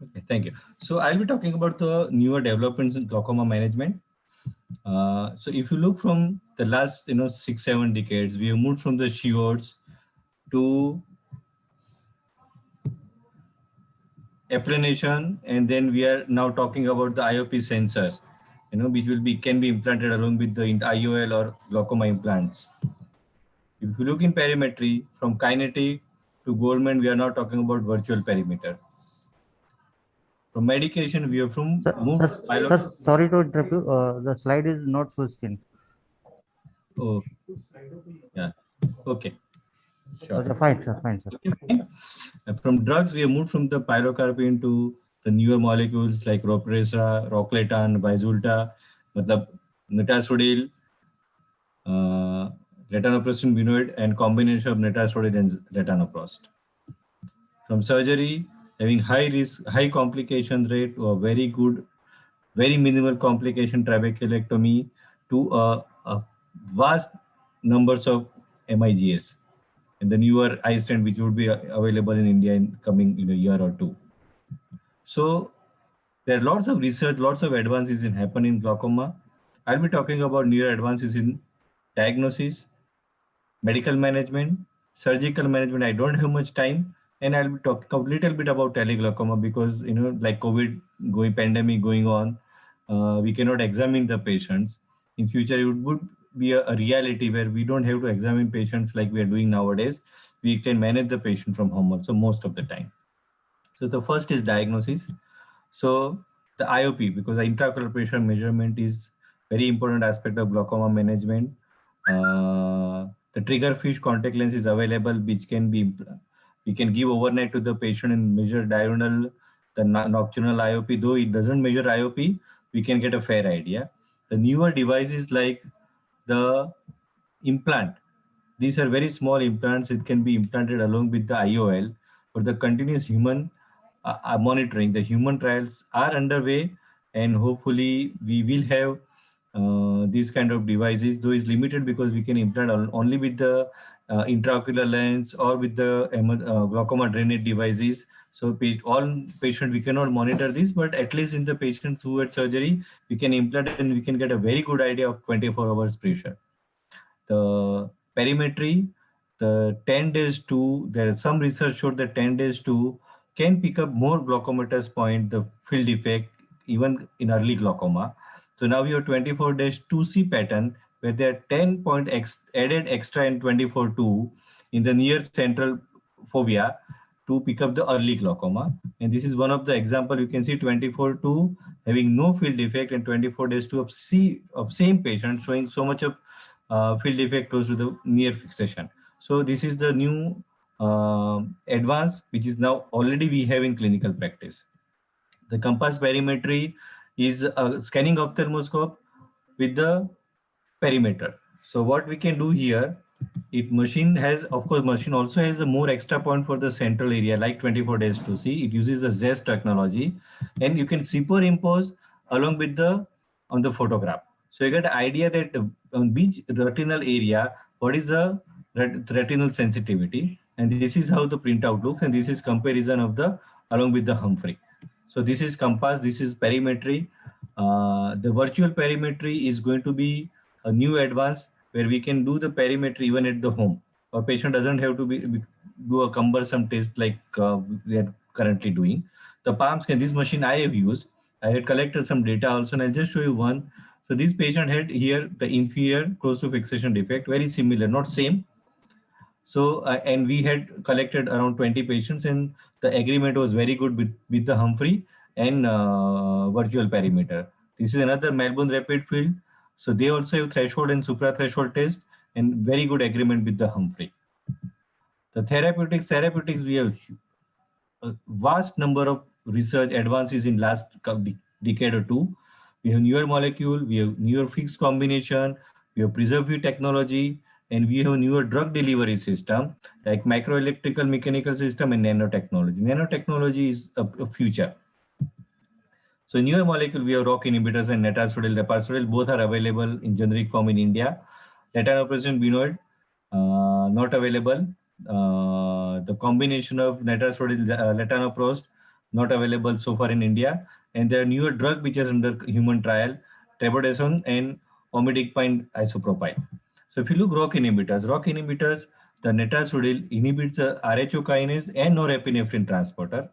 Okay, thank you. So I'll be talking about the newer developments in glaucoma management. So if you look from the last, 6, 7 decades, we have moved from the shield's to applanation, and then we are now talking about the IOP sensors, which can be implanted along with the IOL or glaucoma implants. If you look in perimetry, from kinetic to Goldman, we are now talking about virtual perimeter. From medication, we have from moved Sir, sorry to interrupt you. The slide is not full screen. Oh, yeah. Okay. Sure. Okay, fine, sir. Fine, sir. Okay, fine. From drugs, we have moved from the pilocarpine to the newer molecules like Ropresa, Rocletan, Vyzulta, matlab Nitasodil, uh, latanoprost binoid, and combination of nitasodil and latanoprost. From surgery, having high risk, high complication rate, or very good, very minimal complication trabeculectomy to a vast numbers of MIGS and the newer iStent which would be available in India in coming year or two. So there are lots of research, lots of advances in happen in glaucoma. I'll be talking about newer advances in diagnosis, medical management, surgical management. I don't have much time, and I'll be talking a little bit about teleglaucoma because like COVID going pandemic going on, we cannot examine the patients. In future, it would be a reality where we don't have to examine patients like we are doing nowadays. We can manage the patient from home also most of the time. So the first is diagnosis. So the IOP, because the intraocular pressure measurement is very important aspect of glaucoma management. The trigger fish contact lens is available, which can be we can give overnight to the patient and measure diurnal, the nocturnal IOP. Though it doesn't measure IOP, we can get a fair idea. The newer devices like the implant. These are very small implants. It can be implanted along with the IOL for the continuous human monitoring. The human trials are underway, and hopefully we will have these kind of devices. Though it's limited because we can implant only with the intraocular lens or with the glaucoma drainage devices. So all patient we cannot monitor this, but at least in the patients who had surgery, we can implant and we can get a very good idea of 24 hours pressure. The perimetry, the 10 days to, there some research showed that 10 days to can pick up more glaucomatous point, the field effect, even in early glaucoma. So now we have 24 days 2C pattern where there are 10 point added extra in 24-2 in the near central fovea to pick up the early glaucoma. And this is one of the example you can see 24-2 having no field effect and 24 days 2 of C of same patient showing so much of field effect close to the near fixation. So this is the new advance which is now already we have in clinical practice. The compass perimetry is a scanning ophthalmoscope with the perimeter. So what we can do here, it machine has, of course, machine also has a more extra point for the central area like 24 days to see. It uses the ZEST technology, and you can superimpose along with the on the photograph. So you get an idea that on which retinal area, what is the retinal sensitivity, and this is how the printout looks, and this is comparison of the along with the Humphrey. So this is compass, this is perimetry. The virtual perimetry is going to be a new advance where we can do the perimetry even at the home. A patient doesn't have to do a cumbersome test like we are currently doing. The palm scan, this machine I have used, I had collected some data also, and I'll just show you one. So this patient had here the inferior close to fixation defect, very similar, not same. So, and we had collected around 20 patients, and the agreement was very good with the Humphrey and virtual perimeter. This is another Melbourne Rapid Field. So they also have threshold and supra threshold test and very good agreement with the Humphrey. The therapeutics, we have a vast number of research advances in last decade or two. We have newer molecule, we have newer fixed combination, we have preservative technology, and we have newer drug delivery system like microelectrical mechanical system and nanotechnology. Nanotechnology is a future. So newer molecule, we have ROCK inhibitors and netasodil, reparsodil, both are available in generic form in India. Latanoprost binoid, not available. The combination of netasodil, latanoprost, not available so far in India. And there are newer drug which is under human trial, trabodesone and omidipine isopropyl. So if you look ROCK inhibitors, the netasudil inhibits the RHO kinase and norepinephrine transporter.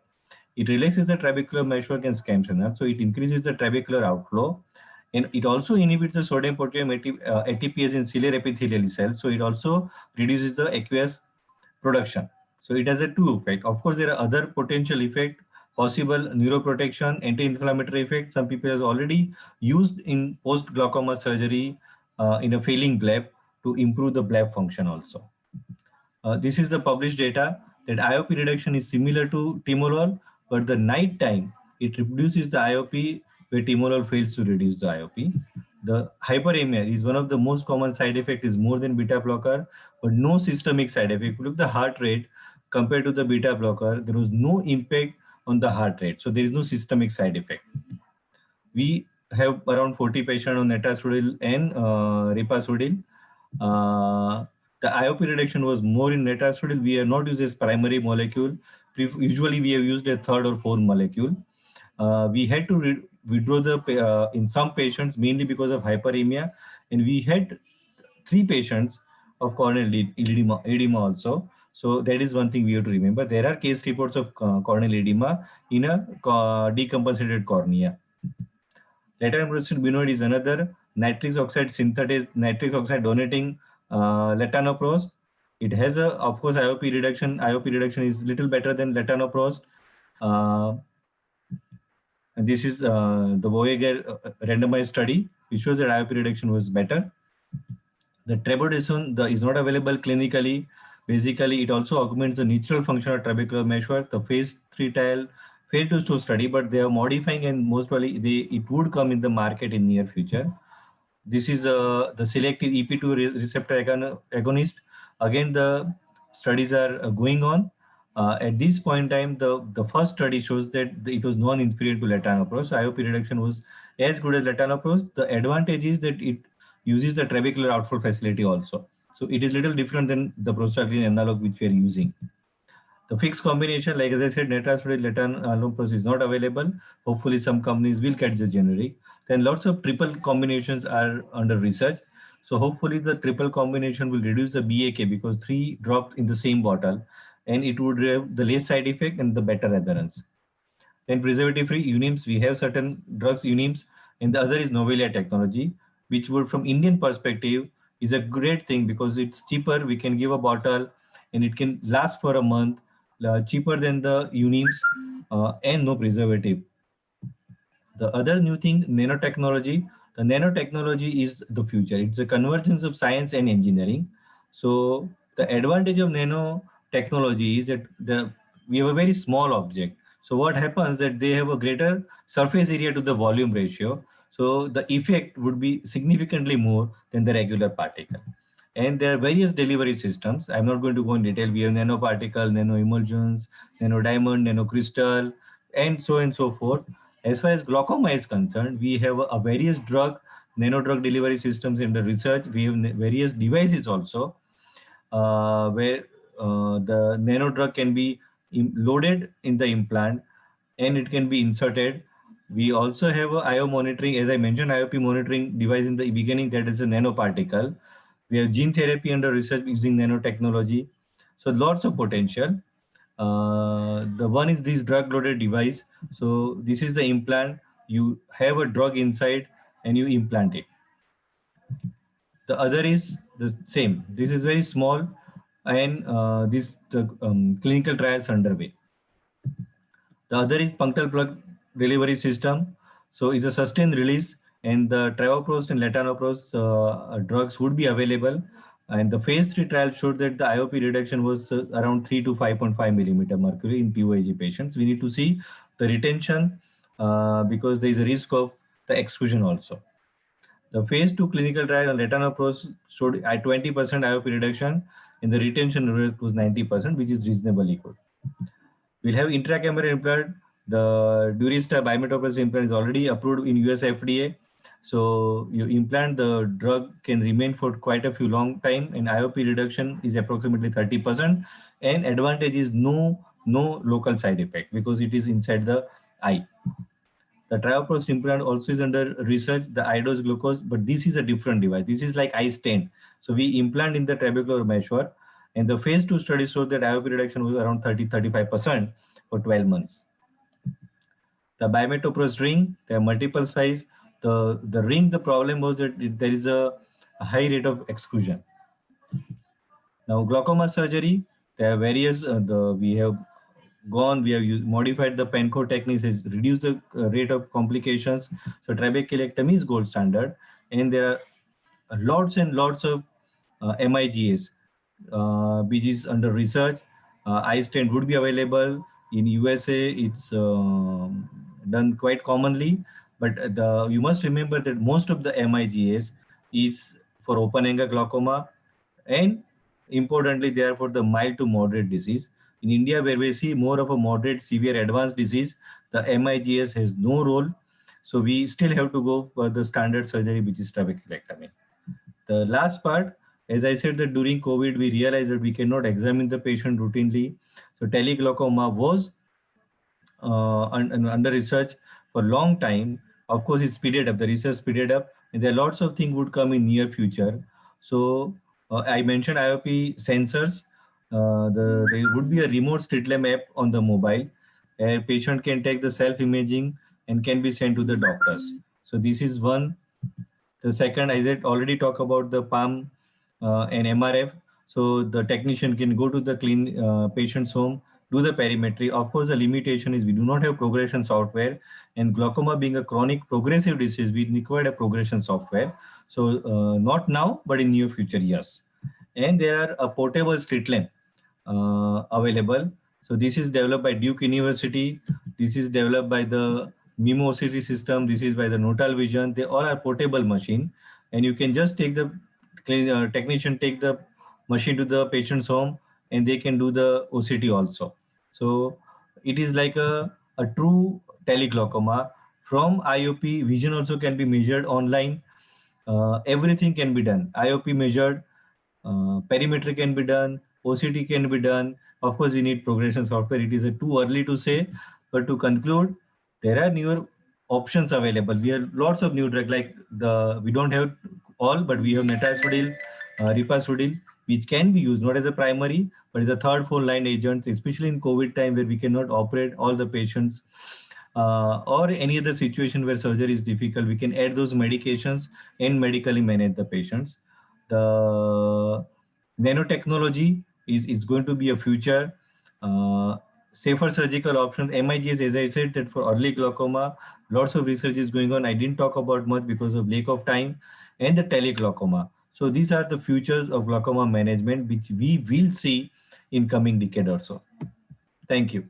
It relaxes the trabecular meshwork and SCAM, so it increases the trabecular outflow, and it also inhibits the sodium potassium ATPase in ciliary epithelial cells. So it also reduces the aqueous production. So it has a two effect. Of course, there are other potential effect, possible neuroprotection, anti-inflammatory effect. Some people have already used in post-glaucoma surgery in a failing BLEB to improve the BLEB function also. This is the published data that IOP reduction is similar to timolol, but the night time it reduces the IOP where timolol fails to reduce the IOP. The hyperemia is one of the most common side effect is more than beta blocker, but no systemic side effect. If you look at the heart rate compared to the beta blocker, there was no impact on the heart rate. So there is no systemic side effect. We have around 40 patients on netasudil and ripasudil. The IOP reduction was more in netasudil. We have not used as primary molecule. Usually we have used a third or fourth molecule. We had to withdraw the in some patients mainly because of hyperemia, and we had 3 patients of corneal edema also. So that is one thing we have to remember. There are case reports of corneal edema in a decompensated cornea. Latanoprost benoid is another nitric oxide synthetase, nitric oxide donating latanoprost. It has a, of course, IOP reduction. IOP reduction is little better than latanoprost. And this is the Voyager randomized study, which shows that IOP reduction was better. The trabodesone is not available clinically. Basically, it also augments the natural function of trabecular meshwork. The phase 3 trial failed to show study, but they are modifying, and most probably it would come in the market in near future. This is the selective EP2 receptor agonist. Again, the studies are going on. At this point in time, the first study shows that it was non-inferior to latanoprost. So IOP reduction was as good as latanoprost. The advantage is that it uses the trabecular outflow facility also. So it is little different than the prostaglandin analog which we are using. The fixed combination, like as I said, netasudil latanoprost is not available. Hopefully some companies will catch the generic. Then lots of triple combinations are under research. So hopefully the triple combination will reduce the BAK because 3 dropped in the same bottle, and it would have the less side effect and the better adherence. Then preservative-free unims, we have certain drugs unims, and the other is Novelia technology, which would from Indian perspective is a great thing because it's cheaper. We can give a bottle and it can last for a month, cheaper than the unims and no preservative. The other new thing, nanotechnology. The nanotechnology is the future. It's a convergence of science and engineering. So the advantage of nanotechnology is that we have a very small object. So what happens that they have a greater surface area to the volume ratio. So the effect would be significantly more than the regular particle. And there are various delivery systems. I'm not going to go in detail. We have nanoparticle, nanoemulsions, nanodiamond, nanocrystal, and so forth. As far as glaucoma is concerned, we have a various nano-drug delivery systems in the research. We have various devices also where the nano-drug can be loaded in the implant and it can be inserted. We also have a IO monitoring, as I mentioned, IOP monitoring device in the beginning, that is a nanoparticle. We have gene therapy under research using nanotechnology. So lots of potential. The one is this drug loaded device. So this is the implant. You have a drug inside and you implant it. The other is the same. This is very small, and the clinical trials underway. The other is punctal plug delivery system. So it's a sustained release, and the travoprost and latanoprost drugs would be available. And the phase 3 trial showed that the IOP reduction was around 3 to 5.5 millimeter mercury in POAG patients. We need to see the retention because there is a risk of the exclusion also. The phase 2 clinical trial on latanoprost showed a 20% IOP reduction, and the retention rate was 90%, which is reasonably good. We'll have intracameral implant. The Durista bimetoprazole implant is already approved in US FDA. So you implant, the drug can remain for quite a few long time, and IOP reduction is approximately 30%. And advantage is no no local side effect because it is inside the eye. The travoprost implant also is under research, the iodose glucose, but this is a different device. This is like eye stent. So we implant in the trabecular meshwork, and the phase 2 study showed that IOP reduction was around 30-35% for 12 months. The bimetoprost ring, there are multiple size. The ring, the problem was that there is a high rate of exclusion. Now glaucoma surgery, there are various, we have modified the Penco techniques, has reduced the rate of complications. So trabeculectomy is gold standard, and there are lots and lots of MIGS, which is under research. Eye stent would be available in USA. It's done quite commonly, but you must remember that most of the MIGS is for open angle glaucoma, and importantly, they are for the mild to moderate disease. In India, where we see more of a moderate, severe, advanced disease, the MIGS has no role. So we still have to go for the standard surgery, which is trabeculectomy. The last part, as I said, that during COVID, we realized that we cannot examine the patient routinely. So teleglaucoma was under research for a long time. Of course, it speeded up, the research speeded up, and there are lots of things would come in near future. So I mentioned IOP sensors. There would be a remote street lamp app on the mobile. A patient can take the self-imaging and can be sent to the doctors. So this is one. The second, I did already talk about the PALM and MRF. So the technician can go to the patient's home, do the perimetry. Of course, the limitation is we do not have progression software, and glaucoma being a chronic progressive disease, we require a progression software. So not now, but in near future, yes. And there are a portable street lamp available. So this is developed by Duke University. This is developed by the MIMO OCT system. This is by the Notal Vision. They all are portable machine, and you can just take the technician take the machine to the patient's home, and they can do the OCT also. So it is like a true teleglaucoma. From IOP, vision also can be measured online. Everything can be done. IOP measured, perimetry can be done, OCT can be done. Of course, we need progression software. It is too early to say, but to conclude, there are newer options available. We have lots of new drugs, like we don't have all, but we have nitazoxanide, ripasudil, which can be used not as a primary, but as a third, fourth line agent, especially in COVID time where we cannot operate all the patients, or any other situation where surgery is difficult. We can add those medications and medically manage the patients. The nanotechnology is going to be a future. Safer surgical options. MIGS, as I said, that for early glaucoma, lots of research is going on. I didn't talk about much because of lack of time. And the teleglaucoma. So these are the futures of glaucoma management, which we will see in coming decade or so. Thank you.